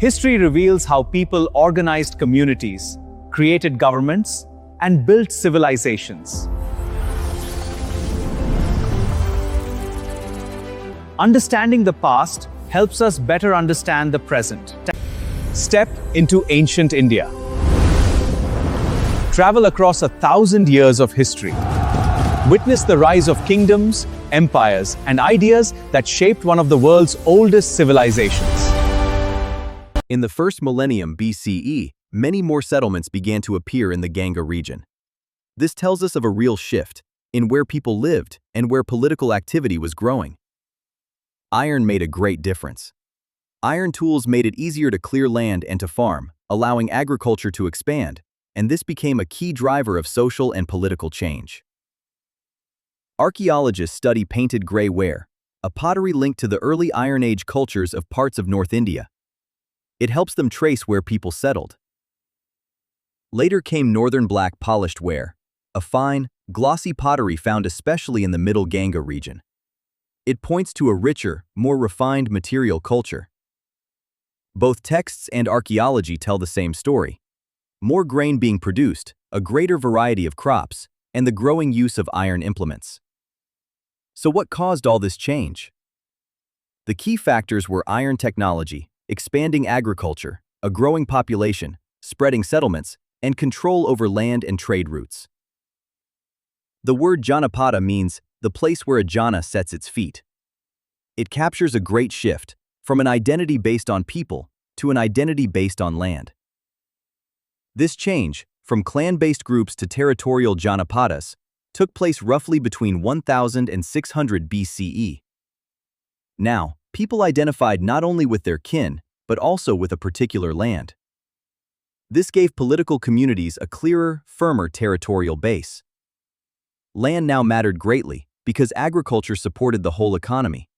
History reveals how people organized communities, created governments, and built civilizations. Understanding the past helps us better understand the present. Step into ancient India. Travel across 1,000 years of history. Witness the rise of kingdoms, empires, and ideas that shaped one of the world's oldest civilizations. In the first millennium BCE, many more settlements began to appear in the Ganga region. This tells us of a real shift in where people lived and where political activity was growing. Iron made a great difference. Iron tools made it easier to clear land and to farm, allowing agriculture to expand, and this became a key driver of social and political change. Archaeologists study painted gray ware, a pottery linked to the early Iron Age cultures of parts of North India. It helps them trace where people settled. Later came northern black polished ware, a fine, glossy pottery found especially in the Middle Ganga region. It points to a richer, more refined material culture. Both texts and archaeology tell the same story. More grain being produced, a greater variety of crops, and the growing use of iron implements. So what caused all this change? The key factors were iron technology, expanding agriculture, a growing population, spreading settlements, and control over land and trade routes. The word Janapada means the place where a jana sets its feet. It captures a great shift from an identity based on people to an identity based on land. This change, from clan-based groups to territorial Janapadas, took place roughly between 1000 and 600 BCE. Now, people identified not only with their kin, but also with a particular land. This gave political communities a clearer, firmer territorial base. Land now mattered greatly because agriculture supported the whole economy.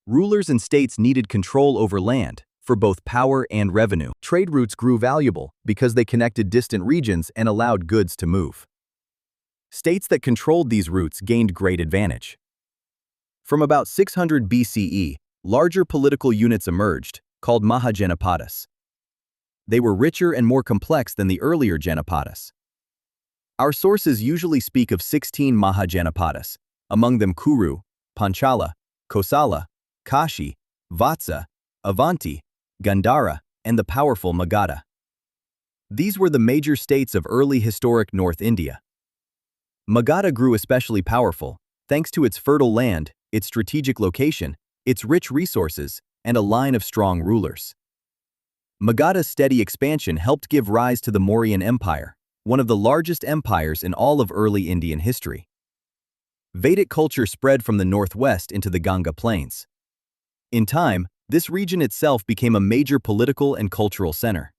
Rulers and states needed control over land for both power and revenue. Trade routes grew valuable because they connected distant regions and allowed goods to move. States that controlled these routes gained great advantage. From about 600 BCE, larger political units emerged, called Mahajanapadas. They were richer and more complex than the earlier Janapadas. Our sources usually speak of 16 Mahajanapadas, among them Kuru, Panchala, Kosala, Kashi, Vatsa, Avanti, Gandhara, and the powerful Magadha. These were the major states of early historic North India. Magadha grew especially powerful, thanks to its fertile land, its strategic location, its rich resources, and a line of strong rulers. Magadha's steady expansion helped give rise to the Mauryan Empire, one of the largest empires in all of early Indian history. Vedic culture spread from the northwest into the Ganga plains. In time, this region itself became a major political and cultural center.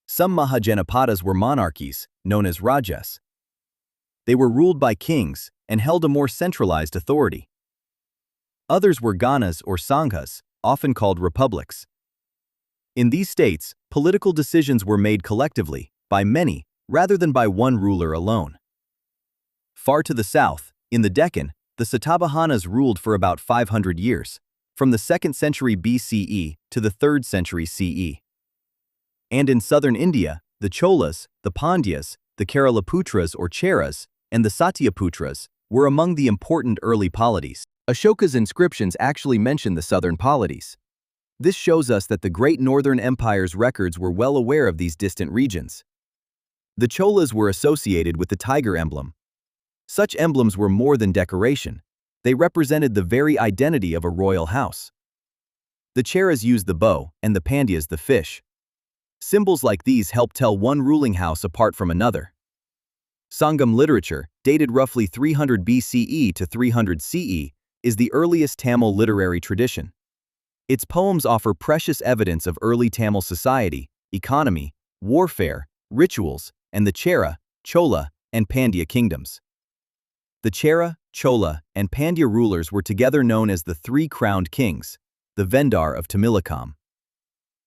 Some Mahajanapadas were monarchies, known as rajas. They were ruled by kings and held a more centralized authority. Others were Ganas or Sanghas, often called republics. In these states, political decisions were made collectively, by many, rather than by one ruler alone. Far to the south, in the Deccan, the Satavahanas ruled for about 500 years, from the 2nd century BCE to the 3rd century CE. And in southern India, the Cholas, the Pandyas, the Keralaputras or Cheras, and the Satyaputras were among the important early polities. Ashoka's inscriptions actually mention the southern polities. This shows us that the great northern empire's records were well aware of these distant regions. The Cholas were associated with the tiger emblem. Such emblems were more than decoration. They represented the very identity of a royal house. The Cheras used the bow, and the Pandyas the fish. Symbols like these help tell one ruling house apart from another. Sangam literature, dated roughly 300 BCE to 300 CE, is the earliest Tamil literary tradition. Its poems offer precious evidence of early Tamil society, economy, warfare, rituals, and the Chera, Chola, and Pandya kingdoms. The Chera, Chola, and Pandya rulers were together known as the Three Crowned Kings, the Vendar of Tamilakam.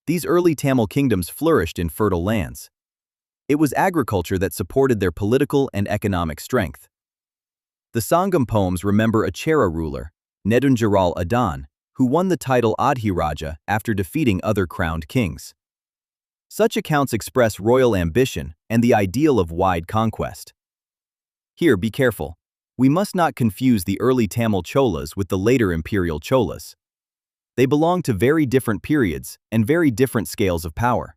These early Tamil kingdoms flourished in fertile lands. It was agriculture that supported their political and economic strength. The Sangam poems remember a Chera ruler, Nedunjaral Adan, who won the title Adhiraja after defeating other crowned kings. Such accounts express royal ambition and the ideal of wide conquest. Here, be careful. We must not confuse the early Tamil Cholas with the later imperial Cholas. They belong to very different periods and very different scales of power.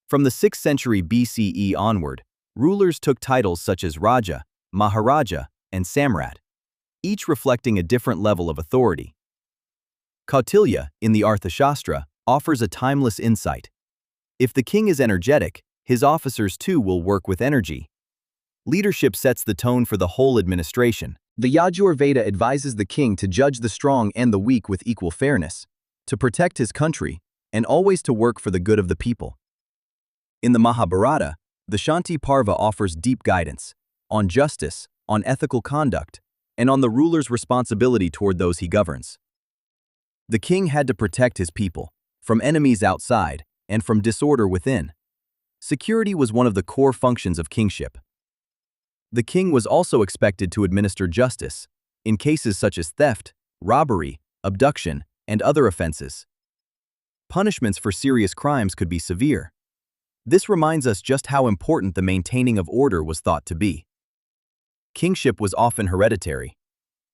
From the 6th century BCE onward, rulers took titles such as Raja, Maharaja, and Samrat, each reflecting a different level of authority. Kautilya, in the Arthashastra, offers a timeless insight. If the king is energetic, his officers too will work with energy. Leadership sets the tone for the whole administration. The Yajur Veda advises the king to judge the strong and the weak with equal fairness, to protect his country, and always to work for the good of the people. In the Mahabharata, the Shanti Parva offers deep guidance on justice, on ethical conduct, and on the ruler's responsibility toward those he governs. The king had to protect his people from enemies outside and from disorder within. Security was one of the core functions of kingship. The king was also expected to administer justice in cases such as theft, robbery, abduction, and other offenses. Punishments for serious crimes could be severe. This reminds us just how important the maintaining of order was thought to be. Kingship was often hereditary.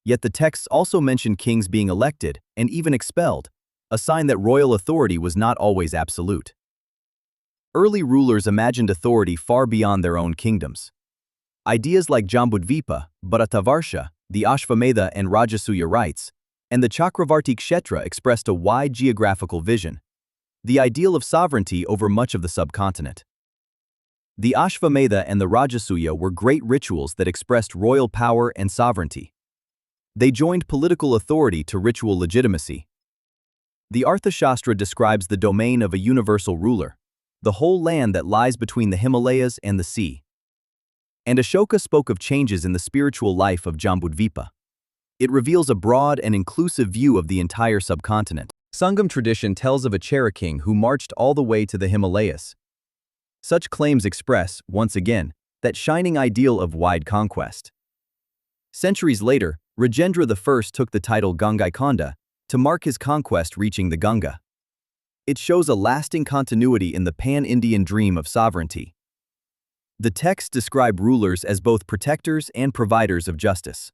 Yet the texts also mention kings being elected and even expelled, a sign that royal authority was not always absolute. Early rulers imagined authority far beyond their own kingdoms. Ideas like Jambudvipa, Bharatavarsha, the Ashvamedha and Rajasuya rites, and the Chakravarti Kshetra expressed a wide geographical vision, the ideal of sovereignty over much of the subcontinent. The Ashvamedha and the Rajasuya were great rituals that expressed royal power and sovereignty. They joined political authority to ritual legitimacy. The Arthashastra describes the domain of a universal ruler, the whole land that lies between the Himalayas and the sea. And Ashoka spoke of changes in the spiritual life of Jambudvipa. It reveals a broad and inclusive view of the entire subcontinent. Sangam tradition tells of a Chera king who marched all the way to the Himalayas. Such claims express, once again, that shining ideal of wide conquest. Centuries later, Rajendra I took the title Gangaikonda to mark his conquest reaching the Ganga. It shows a lasting continuity in the pan-Indian dream of sovereignty. The texts describe rulers as both protectors and providers of justice.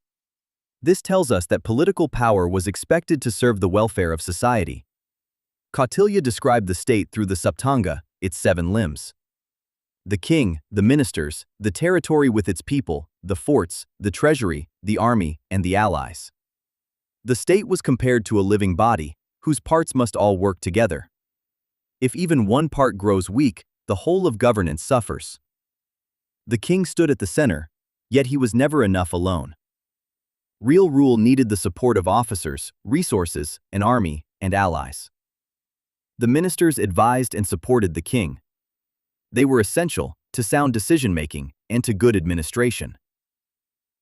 This tells us that political power was expected to serve the welfare of society. Kautilya described the state through the Saptanga, its 7 limbs. The king, the ministers, the territory with its people, the forts, the treasury, the army, and the allies. The state was compared to a living body, whose parts must all work together. If even one part grows weak, the whole of governance suffers. The king stood at the center, yet he was never enough alone. Real rule needed the support of officers, resources, an army, and allies. The ministers advised and supported the king. They were essential to sound decision-making and to good administration.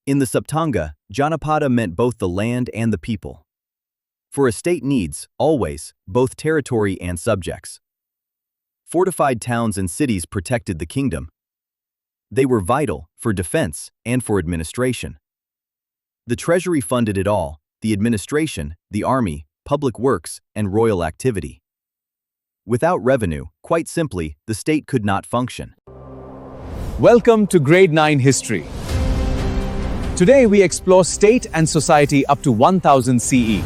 In the Saptanga, Janapada meant both the land and the people. For a state needs, always, both territory and subjects. Fortified towns and cities protected the kingdom. They were vital for defense and for administration. The treasury funded it all: the administration, the army, public works, and royal activity. Without revenue, quite simply, the state could not function. Welcome to Grade 9 History. Today we explore state and society up to 1000 CE.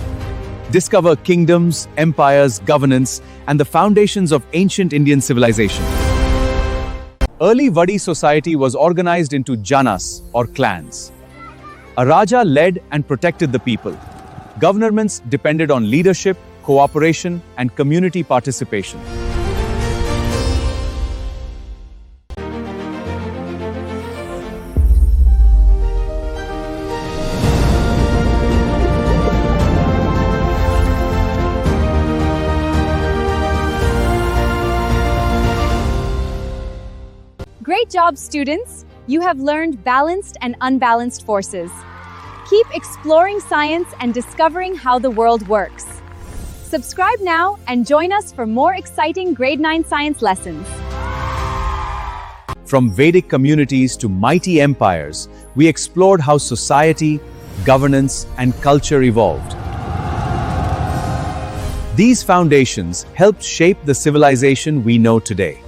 Discover kingdoms, empires, governance, and the foundations of ancient Indian civilization. Early Vadi society was organized into janas, or clans. A Raja led and protected the people. Governments depended on leadership, cooperation, and community participation. Great job, students! You have learned balanced and unbalanced forces. Keep exploring science and discovering how the world works. Subscribe now and join us for more exciting Grade 9 science lessons. From Vedic communities to mighty empires, we explored how society, governance, and culture evolved. These foundations helped shape the civilization we know today.